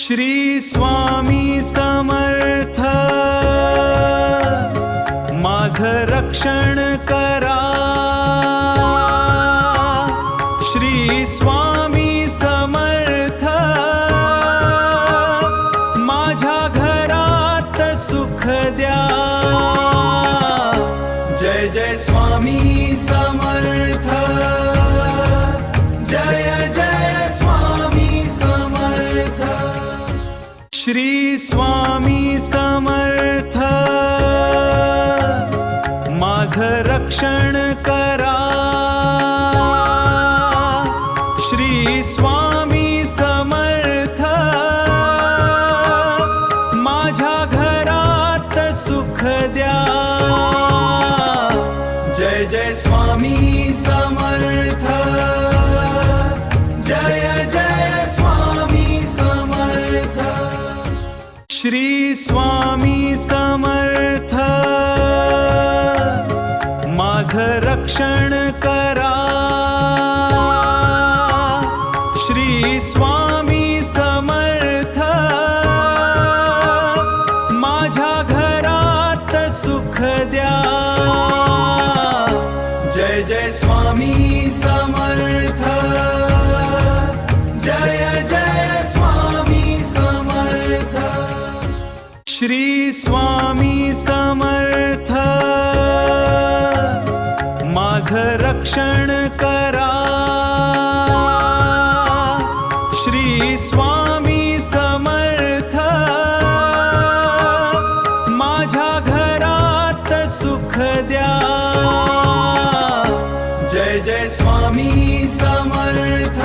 श्री स्वामी समर्थ माझं रक्षण करा। श्री स्वामी समर्थ माझ्या घरात सुख द्या। जय जय स्वामी समर्थ, जय जय स्वामी समर्थ। श्री स्वामी समर्थ माझं रक्षण करा। श्री स्वामी समर्थ माझ्या घरात सुख द्या। जय जय स्वामी समर्थ, जय जय स्वामी समर्थ। श्री स्वामी समर्थ माझं रक्षण करा। श्री स्वामी समर्थ माझ्या घरात सुख द्या। जय जय स्वामी समर्थ, जय जय स्वामी समर्थ। श्री स्वामी समर्थ माझं रक्षण करा। श्री स्वामी समर्थ माझ्या घरात सुख द्या। जय जय स्वामी समर्थ,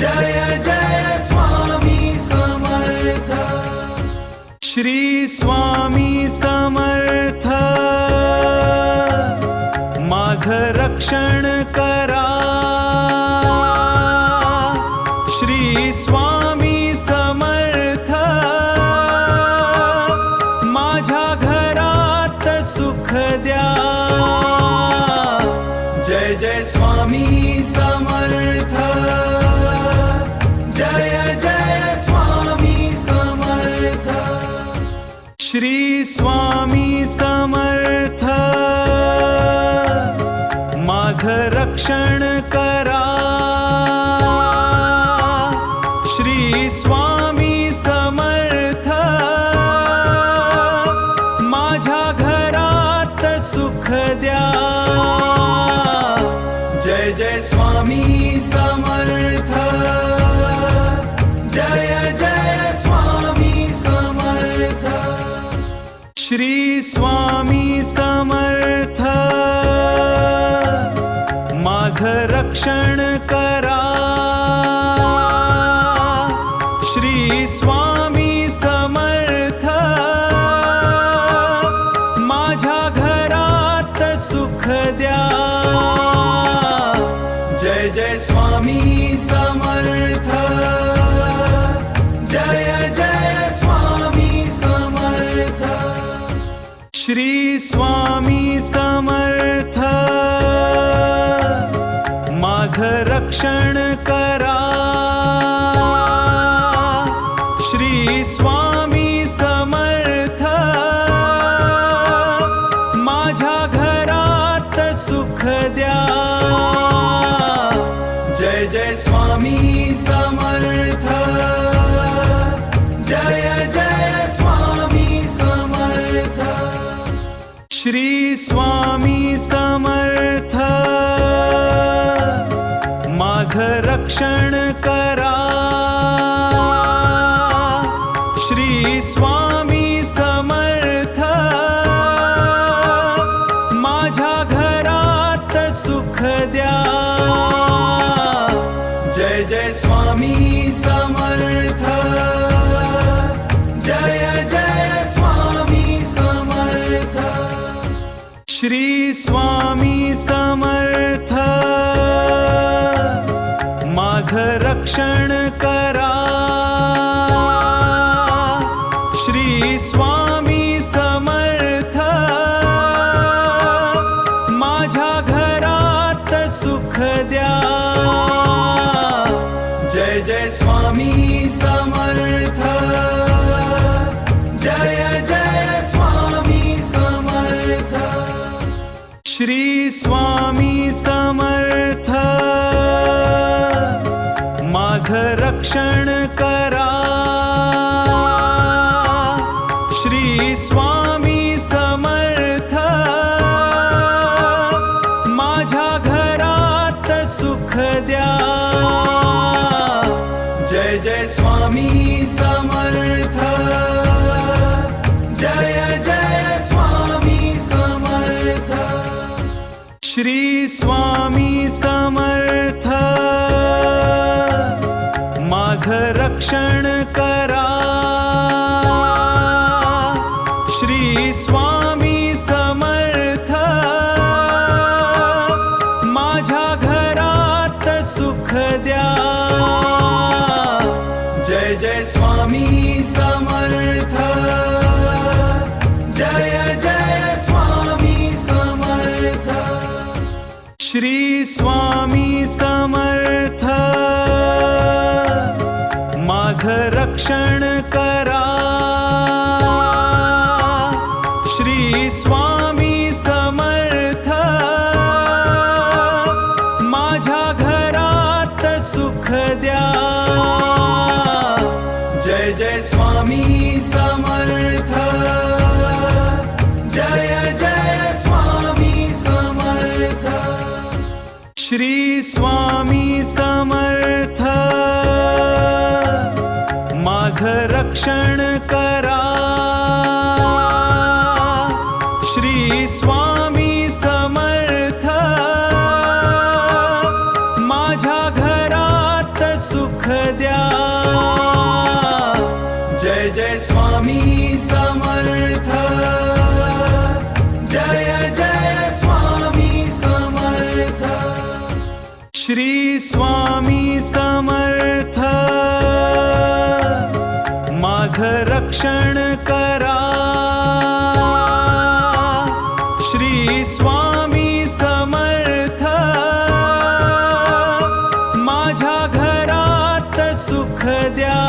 जय जय स्वामी समर्थ। श्री स्वामी समर्थ माझं रक्षण करा। श्री स्वामी समर्थ माझ्या घरात सुख द्या। जय जय स्वामी समर्थ, जय जय स्वामी समर्थ। श्री स्वामी समर्थ माझं रक्षण करा। श्री स्वामी समर्थ माझ्या घरात सुख द्या। जय जय स्वामी समर्थ, जय जय स्वामी समर्थ। श्री स्वामी समर्थ माझं रक्षण करा। श्री स्वामी समर्थ माझ्या घरात सुख द्या। जय जय स्वामी समर्थ, जय जय स्वामी समर्थ। श्री स्वामी समर्थ माझं रक्षण करा। श्री स्वामी समर्थ माझ्या घरात सुख द्या। जय जय स्वामी समर्थ, जय जय स्वामी समर्थ। श्री स्वामी समर्थ माझं रक्षण करा। श्री स्वामी समर्थ माझ्या घरात सुख द्या। जय जय स्वामी समर्थ, जय जय स्वामी समर्थ। श्री स्वामी समर्थ माझं रक्षण करा। श्री स्वामी समर्थ माझ्या घरात सुख द्या। जय जय स्वामी श्री स्वामी समर्थ माझं रक्षण करा। श्री स्वामी समर्थ माझ्या घरात सुख द्या। जय जय स्वामी समर्थ, जय जय स्वामी समर्थ। श्री स्वामी समर्थ माझं रक्षण करा। श्री स्वामी समर्थ माझ्या घरात सुख द्या। जय जय स्वामी समर्थ, जय जय स्वामी समर्थ। श्री स्वामी समर्थ माझं रक्षण करा। श्री स्वामी समर्थ माझ्या घरात सुख द्या। जय जय स्वामी समर्थ, जय जय स्वामी समर्थ। श्री स्वामी समर्थ माझं रक्षण करा। श्री स्वामी समर्थ माझ्या घरात सुख द्या। जय जय स्वामी समर्थ, जय जय स्वामी समर्थ। श्री स्वामी समर्थ माझं रक्षण करा। श्री स्वामी समर्थ माझ्या घरात सुख द्या।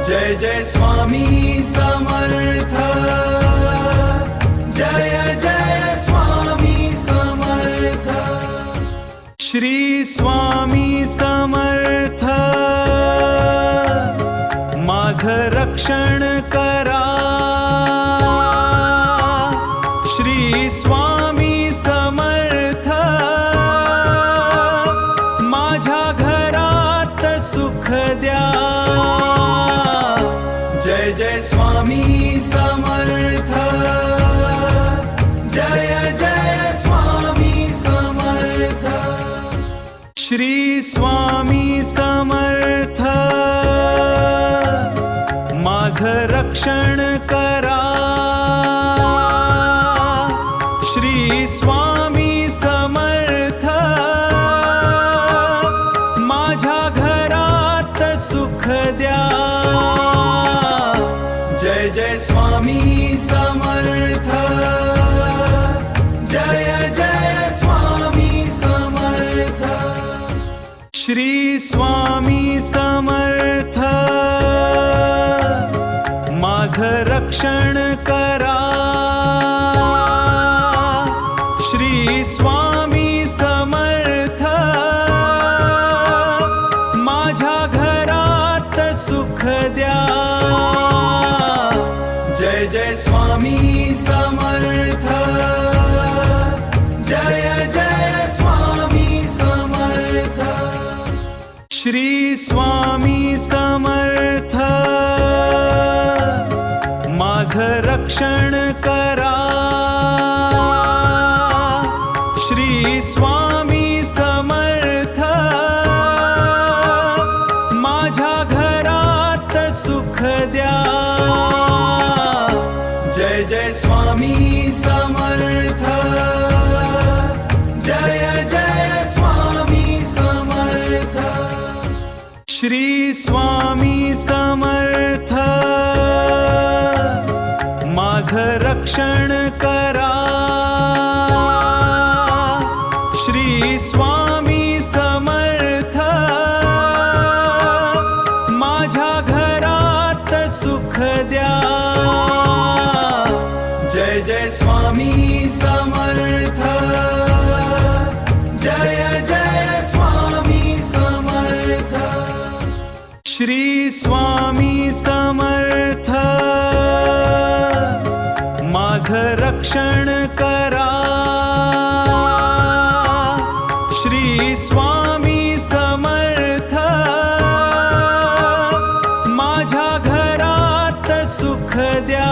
जय जय स्वामी समर्थ, जय जय स्वामी समर्थ। श्री स्वामी समर्थ माझं रक्षण करा। श्री स्वामी समर्थ माझ्या घरात सुख द्या। जय जय स्वामी समर्थ, जय जय स्वामी समर्थ। श्री स्वामी समर्थ माझं रक्षण करा। श्री स्वामी समर्थ माझ्या घरात सुख द्या। जय जय स्वामी समर्थ, जय जय स्वामी समर्थ। श्री स्वामी समर्थ माझं रक्षण करा। श्री स्वामी समर्थ माझ्या घरात सुख द्या। जय जय स्वामी समर्थ, जय जय स्वामी समर्थ। श्री स्वामी समर्थ माझं रक्षण करा। श्री स्वामी समर्थ माझ्या घरात सुख द्या। जय जय स्वामी समर्थ, जय जय स्वामी समर्थ। श्री स्वामी समर्थ माझं रक्षण करा। श्री स्वामी समर्थ माझ्या घरात सुख द्या। जय जय स्वामी समर्थ जय जय स्वामी समर्थ श्री स्वामी समर्थ माझं रक्षण करा श्री स्वामी समर्थ माझ्या घरात सुख द्या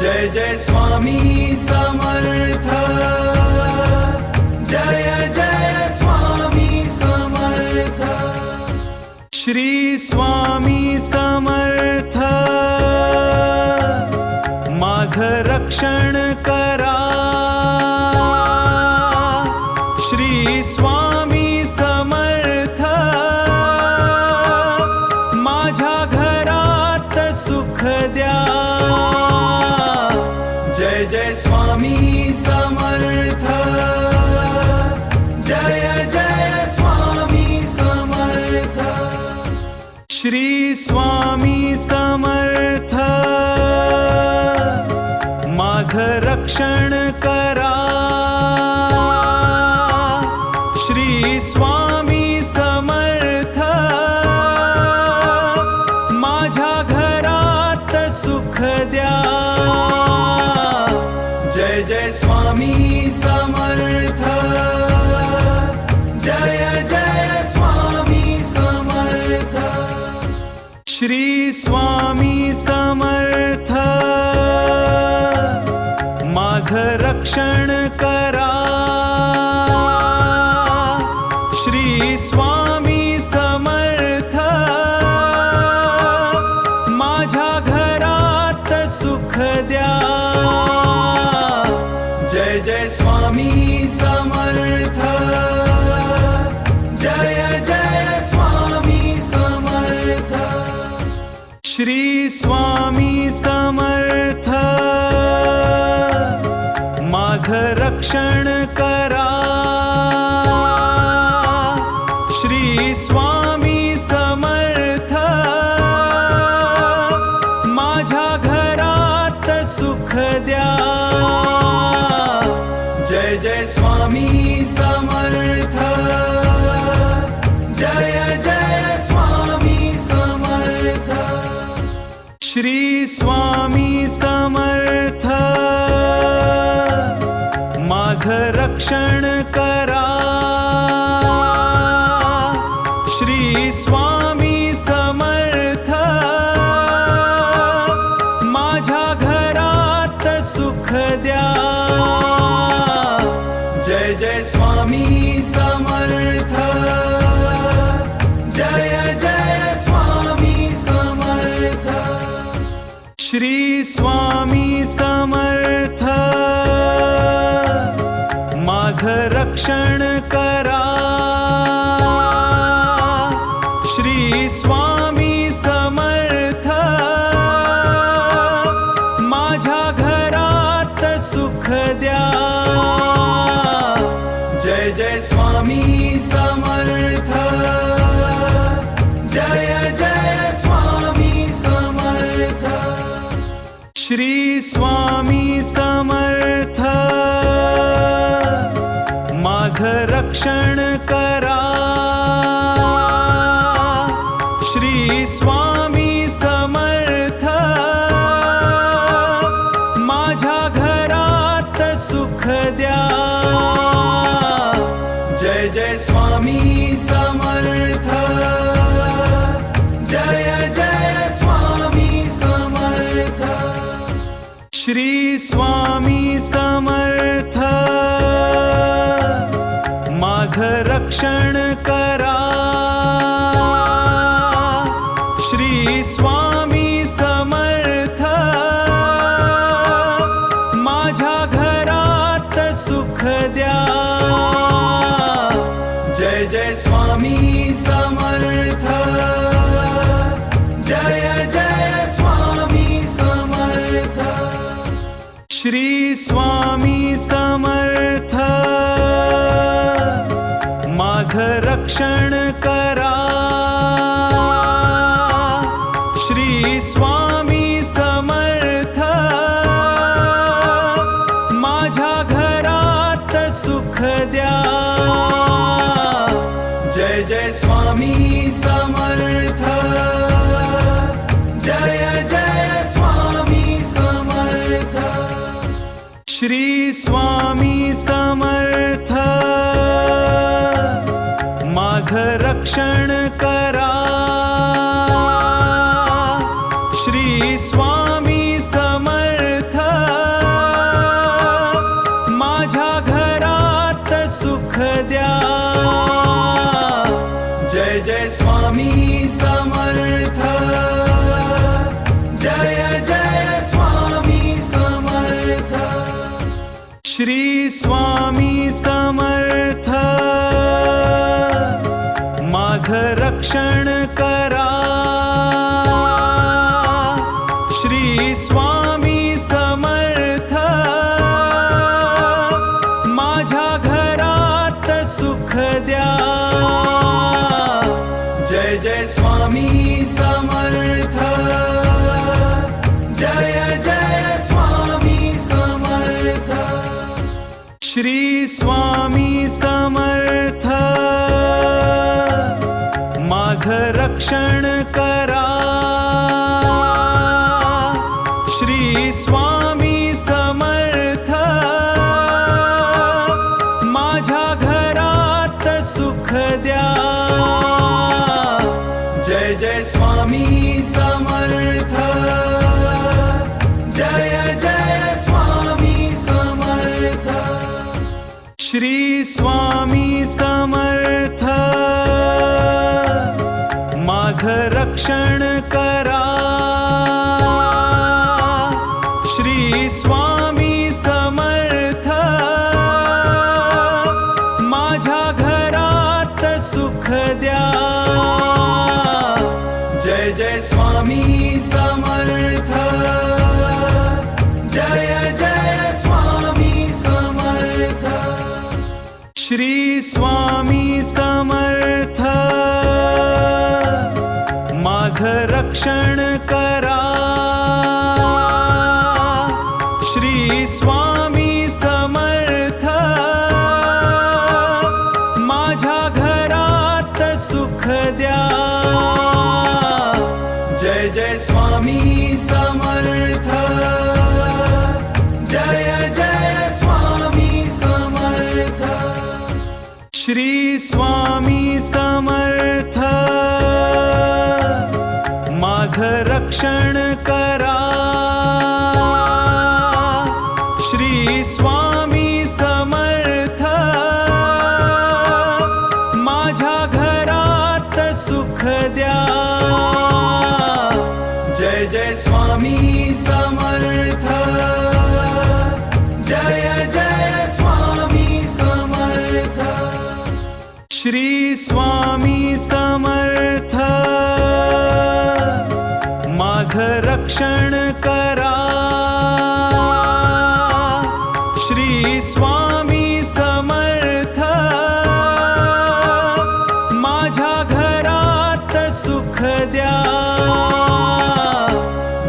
जय जय स्वामी समर्थ जय जय स्वामी समर्थ श्री स्वामी समर्थ माझं रक्षण करा श्री स्वामी समर्थ माझ्या घरात सुख द्या जय जय स्वामी समर्थ जय जय स्वामी समर्थ श्री स्वामी समर्थ माझं रक्षण करा श्री स्वामी समर्थ माझ्या घरात सुख द्या जय जय स्वामी समर्थ जय जय स्वामी समर्थ श्री स्वामी समर्थ माझं रक्षण करा श्री स्वामी समर्थ माझ्या घरात सुख द्या जय जय स्वामी समर्थ जय जय स्वामी समर्थ श्री स्वामी समर्थ माझं रक्षण करा श्री स्वामी समर्थ माझ्या घरात सुख द्या जय जय स्वामी समर्थ जय जय स्वामी समर्थ श्री स्वामी समर्थ माझं रक्षण करा श्री स्वामी समर्थ माझ्या घरात सुख द्या जय जय स्वामी समर्थ जय जय स्वामी समर्थ श्री स्वामी समर्थ माझं रक्षण करा श्री स्वामी समर्थ माझ्या घरात सुख द्या जय जय स्वामी समर्थ जय जय स्वामी समर्थ श्री स्वामी समर्थ माझं रक्षण करा श्री स्वामी समर्थ माझ्या घरात सुख द्या जय जय स्वामी समर्थ जय जय स्वामी समर्थ श्री स्वामी समर्थ माझं रक्षण करा श्री स्वामी समर्थ माझ्या घरात सुख द्या जय जय स्वामी समर्थ जय जय स्वामी समर्थ श्री स्वामी समर्थ माझं रक्षण करा श्री स्वामी समर्थ जय स्वामी समर्थ जय जय स्वामी समर्थ श्री स्वामी समर्थ माझं रक्षण करा श्री स्वामी समर्थ माझ्या घरात सुख द्या जय जय स्वामी समर्थ जय जय स्वामी समर्थ श्री स्वामी समर्थ माझं रक्षण करा श्री स्वामी समर्थ माझ्या घरात सुख द्या जय जय स्वामी समर्थ जय जय स्वामी समर्थ श्री स्वामी समर्थ माझं रक्षण करा श्री स्वामी समर्थ माझ्या घरात सुख द्या जय जय स्वामी समर्थ जय जय स्वामी समर्थ श्री स्वामी समर्थ माझं रक्षण करा श्री स्वामी समर्थ माझ्या घरात सुख द्या जय जय स्वामी समर्थ जय जय स्वामी समर्थ श्री स्वामी समर्थ माझं रक्षण करा श्री स्वामी समर्थ माझ्या घरात सुख द्या जय जय स्वामी समर्थ जय जय स्वामी समर्थ श्री स्वामी समर्थ माझं रक्षण करा श्री स्वामी समर्थ माझ्या घरात सुख द्या जय जय स्वामी समर्थ जय जय स्वामी समर्थ श्री स्वामी समर्थ माझं रक्षण करा श्री स्वामी समर्थ माझ्या घरात सुख द्या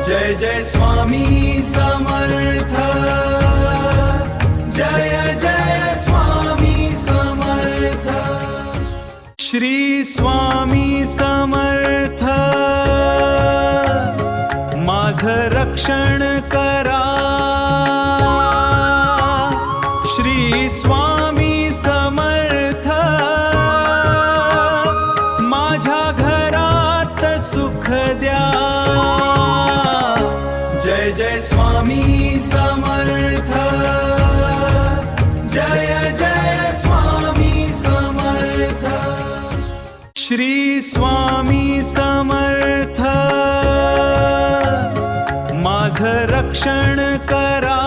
जय जय स्वामी समर्थ जय जय स्वामी समर्थ श्री स्वामी समर्थ माझं रक्षण करा श्री स्वामी समर्थ माझ्या घरात सुख द्या जय जय स्वामी समर्थ जय जय स्वामी समर्थ श्री स्वामी समर्थ माझं रक्षण करा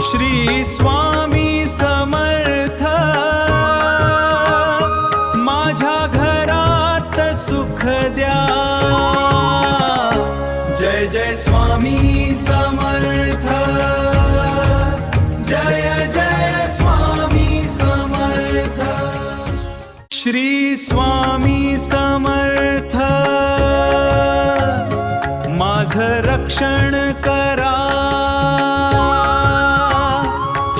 श्री स्वामी समर्थ माझ्या घरात सुख द्या जय जय स्वामी समर्थ जय जय स्वामी समर्थ श्री स्वामी समर्थ माझं रक्षण करा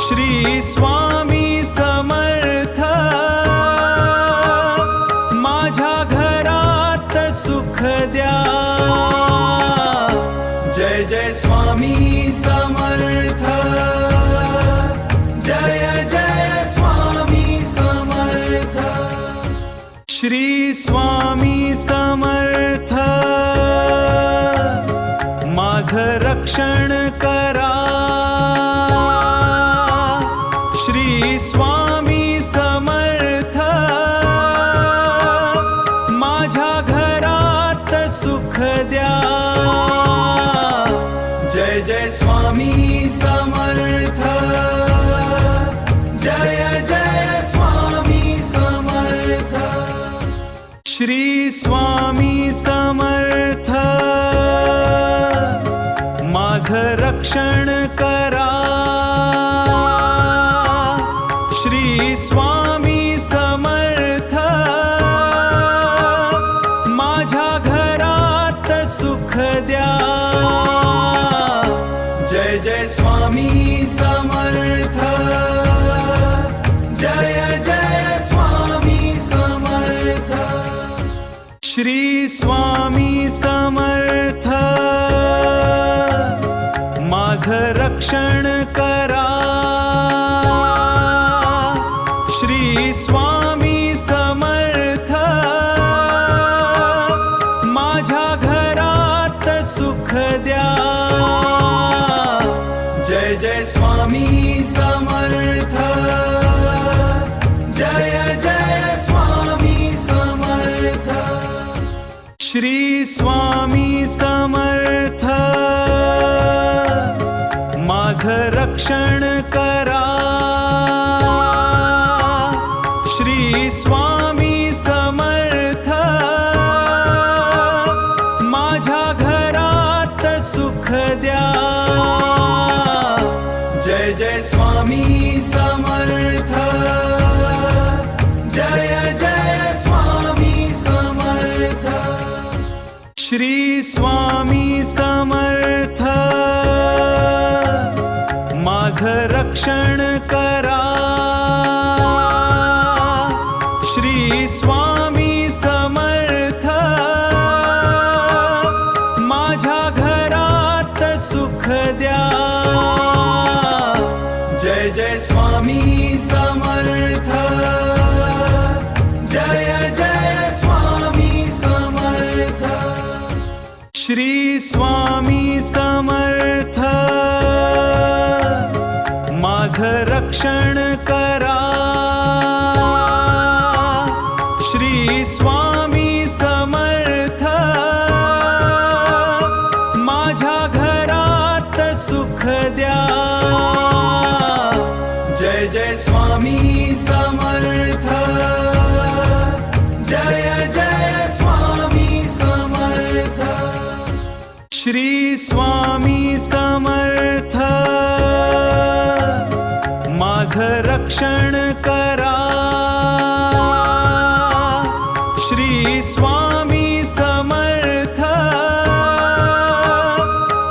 श्री स्वामी समर्थ श्री स्वामी समर्थ माझं रक्षण करा। श्री स्वामी समर्थ माझ्या घरात सुख द्या। जय जय स्वामी समर्थ, जय जय स्वामी समर्थ। श्री स्वामी समर्थ माझं रक्षण करा। श्री स्वामी समर्थ माझ्या घरात सुख द्या। जय जय स्वामी समर्थ, जय जय स्वामी समर्थ। श्री स्वामी समर्थ माझं रक्षण करा। श्री स्वामी समर्थ माझ्या घरात सुख द्या। जय जय स्वामी समर्थ, जय जय स्वामी समर्थ। श्री स्वामी समर्थ माझं रक्षण करा। श्री स्वामी समर्थ माझ्या घरात सुख द्या। जय जय स्वामी समर्थ, जय जय स्वामी समर्थ। श्री स्वामी समर्थ माझं रक्षण करा। श्री स्वामी समर्थ माझ्या घरात सुख द्या। जय जय स्वामी समर्थ, जय जय स्वामी समर्थ। श्री स्वामी समर्थ माझं रक्षण करा। श्री स्वामी समर्थ माझ्या घरात सुख द्या। जय जय स्वामी समर्थ, जय जय स्वामी समर्थ। श्री स्वामी समर्थ माझं रक्षण करा। श्री स्वामी समर्थ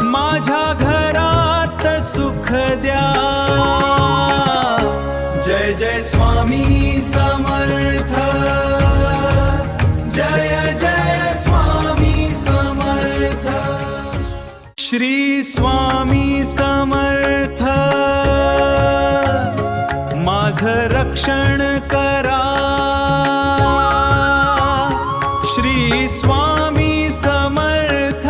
माझ्या घरात सुख द्या। जय जय स्वामी समर्थ, जय जय स्वामी समर्थ। श्री स्वामी समर्थ माझं रक्षण करा। श्री स्वामी समर्थ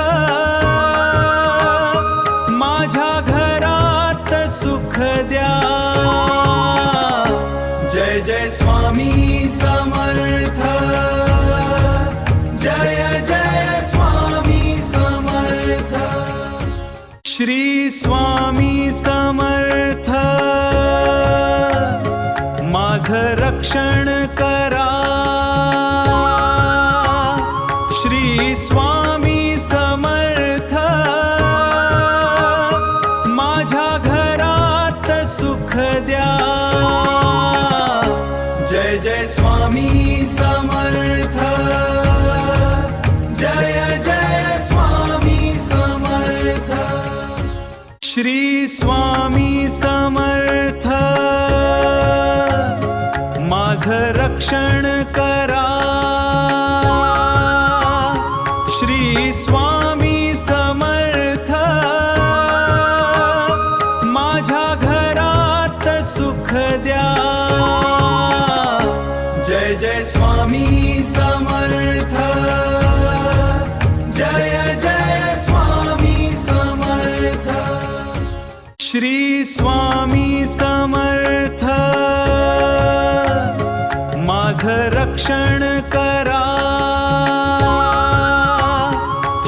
माझ्या घरात सुख द्या। जय जय स्वामी समर्थ, जय जय स्वामी समर्थ। श्री स्वामी समर्थ माझं रक्षण करा। श्री स्वामी समर्थ माझ्या घरात सुख द्या। जय जय स्वामी समर्थ, जय जय स्वामी समर्थ। श्री स्वामी समर्थ माझं रक्षण करा। श्री स्वामी समर्थ माझ्या घरात सुख द्या। जय जय जय स्वामी समर्थ, जय जय स्वामी समर्थ। श्री स्वामी समर्थ माझं रक्षण करा।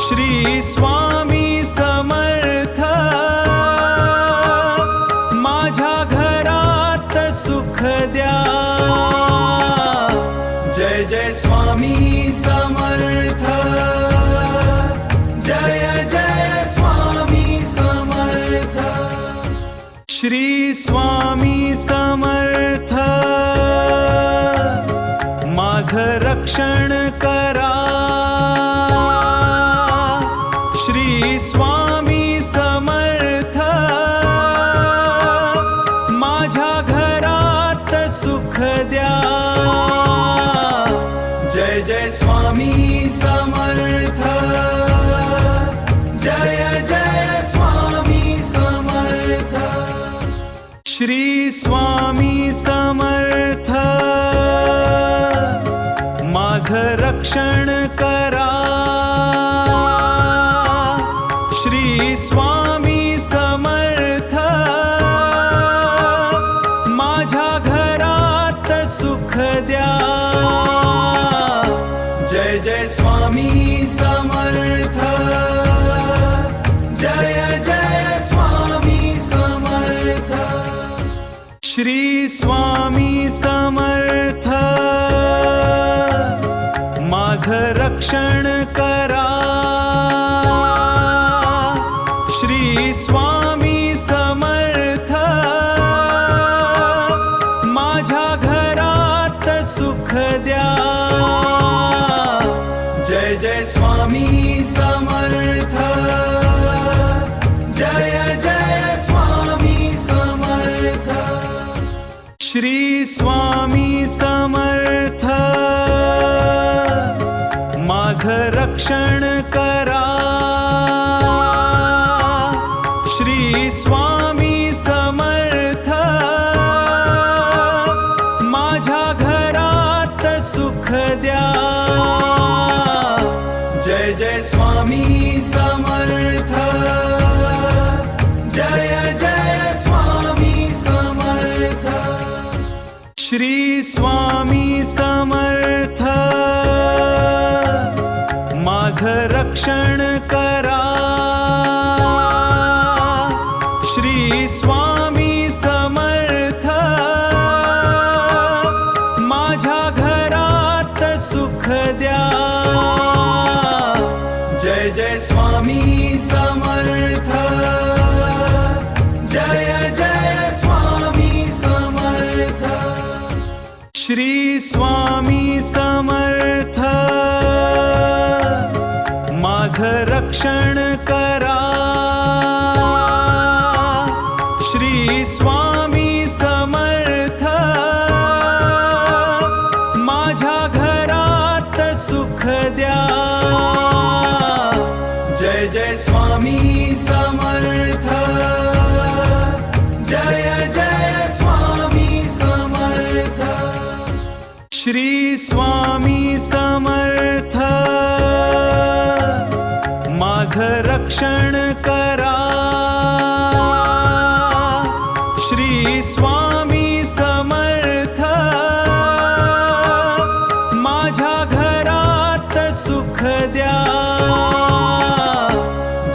श्री स्वामी समर्थ माझ्या घरात सुख द्या। जय जय स्वामी समर्थ, जय जय स्वामी समर्थ। श्री स्वामी समर्थ माझं रक्षण करा। श्री स्वामी समर्थ माझ्या घरात सुख द्या। जय जय स्वामी समर्थ, जय जय स्वामी समर्थ। श्री स्वामी समर्थ माझं रक्षण करा। श्री स्वामी समर्थ माझ्या घरात सुख द्या। जय जय स्वामी समर्थ, जय जय स्वामी समर्थ। श्री स्वामी समर्थ माझं रक्षण करा। श्री स्वामी समर्थ माझ्या घरात सुख द्या। जय जय स्वामी समर्थ, जय जय स्वामी समर्थ। श्री स्वामी समर्थ माझं रक्षण करा। श्री स्वामी समर्थ माझ्या घरात सुख द्या। जय जय स्वामी समर्थ, जय जय स्वामी समर्थ। श्री स्वामी समर्थ माझं रक्षण करा। श्री स्वामी समर्थ माझ्या घरात सुख द्या। जय जय स्वामी समर्थ, जय जय स्वामी समर्थ। श्री स्वामी समर्थ माझं रक्षण करा। श्री स्वामी समर्थ माझ्या घरात सुख द्या। जय जय स्वामी समर्थ, जय जय स्वामी समर्थ। श्री स्वामी समर्थ माझं रक्षण करा। श्री स्वामी समर्थ माझ्या घरात सुख द्या।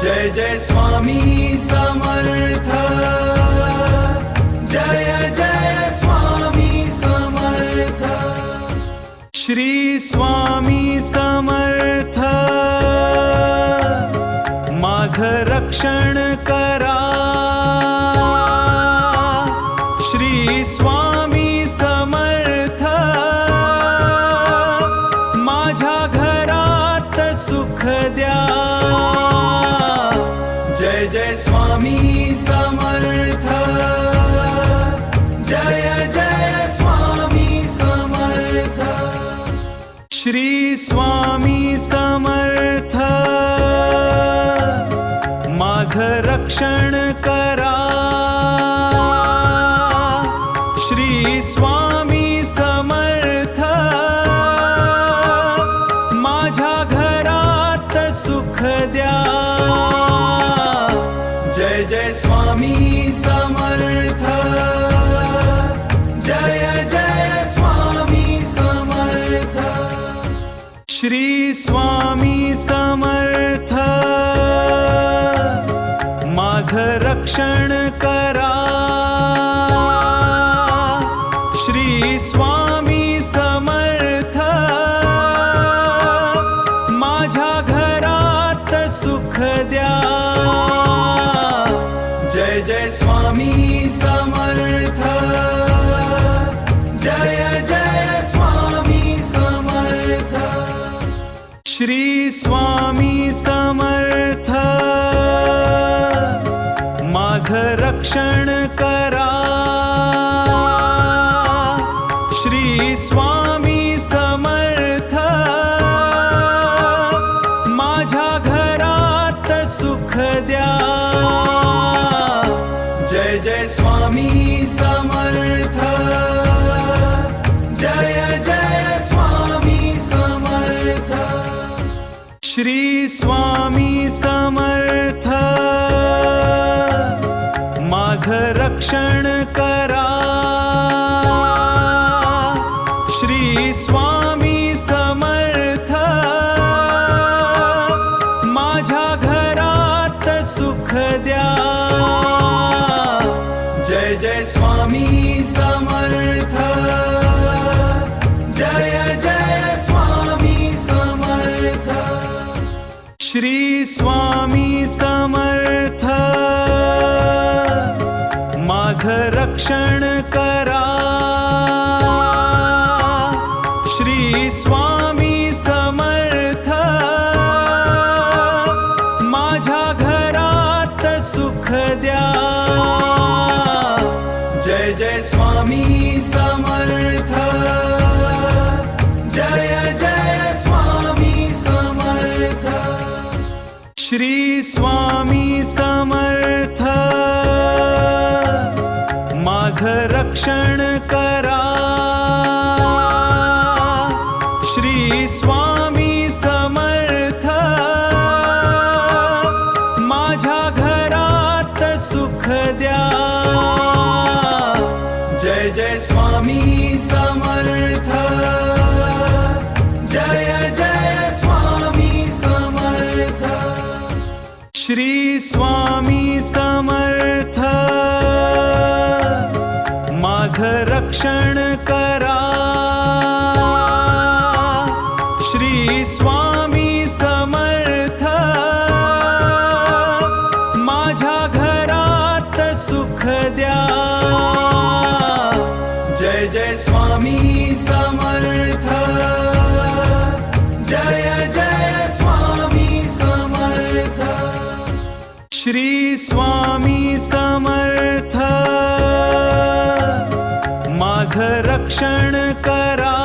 जय जय स्वामी समर्थ, जय जय स्वामी समर्थ। श्री स्वामी समर्थ माझं रक्षण करा। श्री स्वामी समर्थ माझ्या घरात सुख द्या। जय जय स्वामी समर्थ, जय जय स्वामी समर्थ। श्री स्वामी समर्थ माझं रक्षण करा। श्री स्वामी समर्थ श्री स्वामी समर्थ माझं रक्षण करा। श्री स्वामी समर्थ माझ्या घरात सुख द्या। जय जय स्वामी समर्थ, जय जय स्वामी समर्थ। श्री स्वामी समर्थ माझं रक्षण करा। श्री स्वामी समर्थ माझ्या घरात सुख द्या। जय जय स्वामी समर्थ, जय जय स्वामी समर्थ। श्री स्वामी समर्थ माझं रक्षण करा। श्री स्वामी समर्थ माझ्या घरात सुख द्या। जय जय स्वामी समर्थ, जय जय स्वामी समर्थ। श्री स्वामी समर्थ माझं रक्षण करा। श्री स्वामी समर्थ माझ्या घरात सुख द्या। जय जय स्वामी समर्थ, जय जय स्वामी समर्थ। श्री स्वामी समर्थ माझं रक्षण करा। श्री स्वामी समर्थ माझ्या घरात सुख द्या। जय जय स्वामी समर्थ, जय जय स्वामी समर्थ। श्री स्वामी समर्थ माझं रक्षण करा। श्री स्वामी समर्थ माझ्या घरात सुख द्या। जय जय स्वामी समर्थ, जय जय स्वामी समर्थ। श्री स्वामी समर्थ माझं रक्षण करा।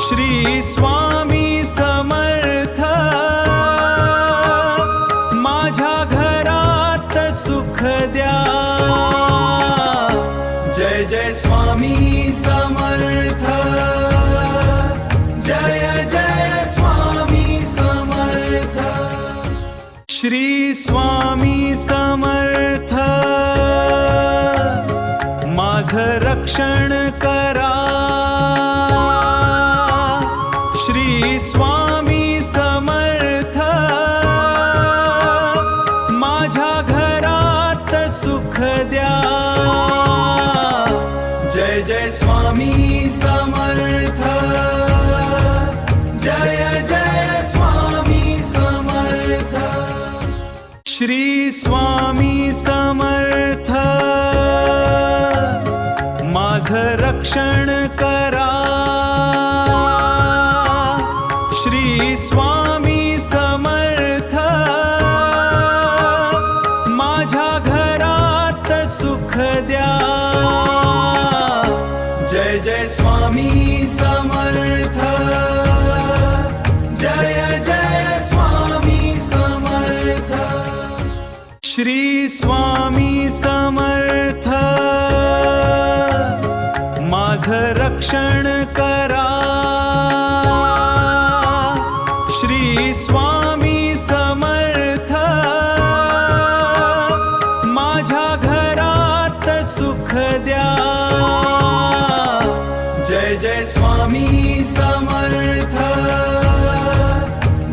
श्री स्वामी समर्थ माझ्या घरात सुख द्या। जय जय स्वामी समर्थ, जय जय स्वामी समर्थ। श्री स्वामी समर्थ माझं रक्षण करा। श्री स्वामी समर्थ माझ्या घरात सुख द्या। जय जय स्वामी समर्थ, जय जय स्वामी समर्थ। श्री स्वामी समर्थ माझं रक्षण करा। श्री स्वामी समर्थ माझ्या घरात सुख द्या। जय जय स्वामी समर्थ, जय जय स्वामी समर्थ। श्री स्वामी समर्थ माझं रक्षण करा। श्री स्वामी समर्थ माझ्या घरात सुख द्या। जय जय स्वामी समर्थ,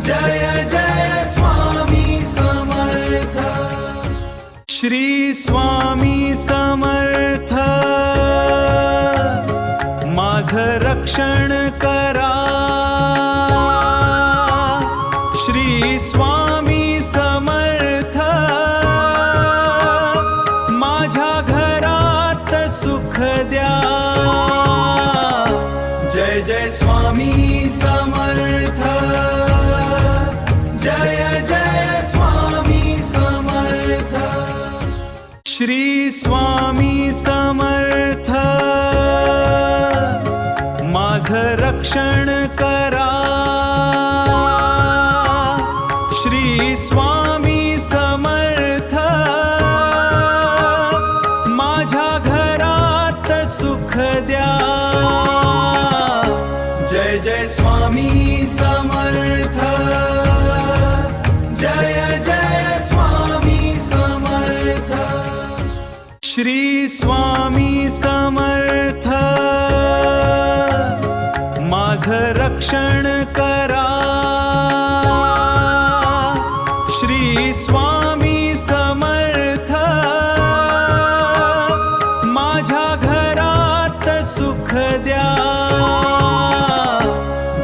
जय जय स्वामी समर्थ। श्री स्वामी समर्थ, माझं रक्षण करा। श्री स्वामी समर्थ, माझ्या घरात सुख द्या। जय जय स्वामी समर्थ, जय जय स्वामी समर्थ। श्री स्वामी समर्थ, माझं रक्षण करा। श्री स्वामी समर्थ, माझ्या घरात सुख द्या। जय जय स्वामी समर्थ, जय जय स्वामी समर्थ। श्री स्वामी समर्थ, माझं रक्षण करा। श्री स्वामी समर्थ, माझ्या घरात सुख द्या।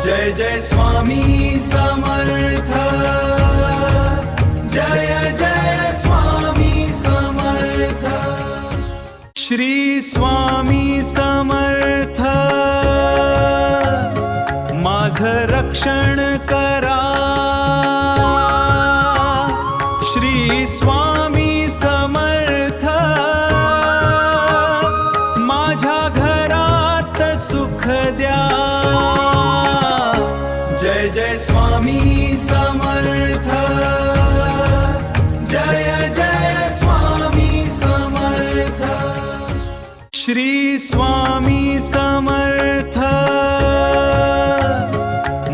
जय जय स्वामी समर्थ, जय जय स्वामी समर्थ। श्री स्वामी समर्थ, माझं रक्षण करा। श्री स्वामी समर्थ, माझ्या घरात सुख द्या। जय जय स्वामी समर्थ, जय जय स्वामी समर्थ। श्री स्वामी समर्थ,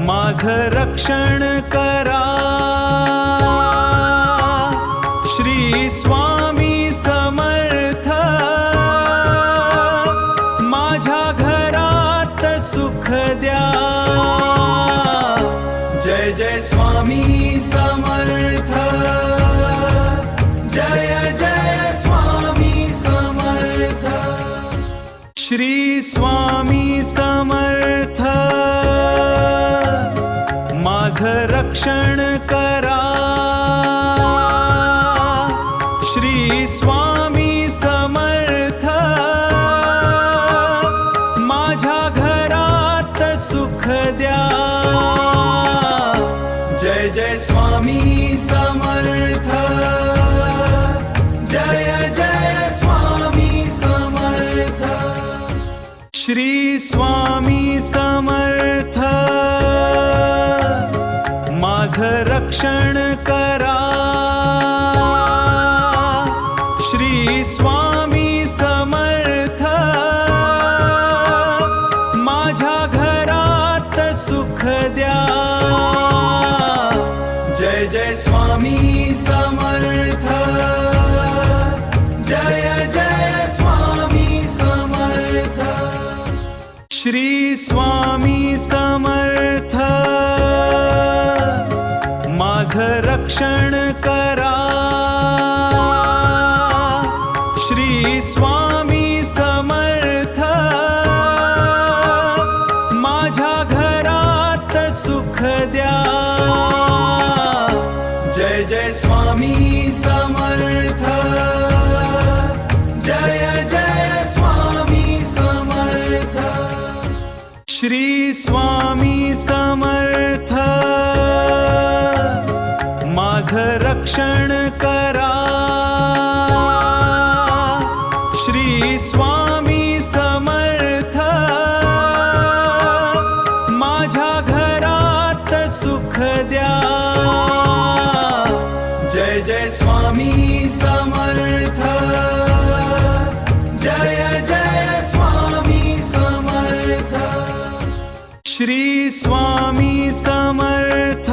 माझं रक्षण करा। श्री स्वामी समर्थ, माझ्या घरात सुख द्या। जय जय स्वामी समर्थ, जय जय स्वामी समर्थ। श्री स्वामी समर्थ, माझं रक्षण करा। श्री स्वामी समर्थ, माझ्या घरात सुख द्या। जय जय स्वामी समर्थ, जय जय स्वामी समर्थ। श्री स्वामी समर्थ, माझं रक्षण करा। श्री स्वामी समर्थ, माझ्या घरात सुख द्या। जय जय स्वामी समर्थ, जय जय स्वामी समर्थ। श्री स्वामी समर्थ, माझं रक्षण करा। श्री स्वामी समर्थ, माझ्या घरात सुख द्या। जय जय स्वामी समर्थ, जय जय स्वामी समर्थ। श्री स्वामी समर्थ, माझं रक्षण करा। श्री स्वामी समर्थ, माझ्या घरात सुख द्या। जय जय स्वामी समर्थ, जय जय स्वामी समर्थ। श्री स्वामी समर्थ,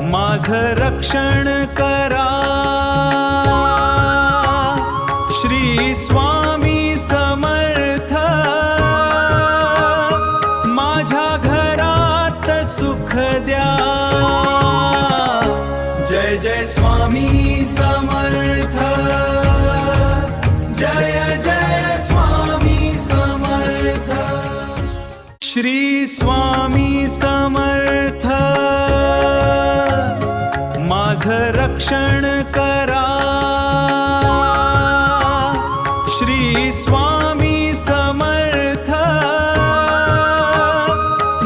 माझं रक्षण करा। श्री स्वामी समर्थ, स्वामी समर्थ माझं रक्षण करा श्री स्वामी समर्थ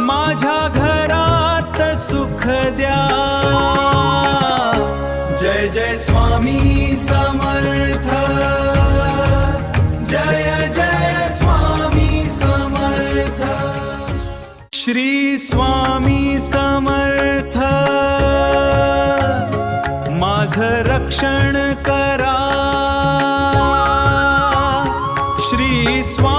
माझ्या घरात सुख द्या जय जय स्वामी समर्थ जय जय स्वामी समर्थ श्री स्वामी समर्थ माझं रक्षण करा श्री स्वामी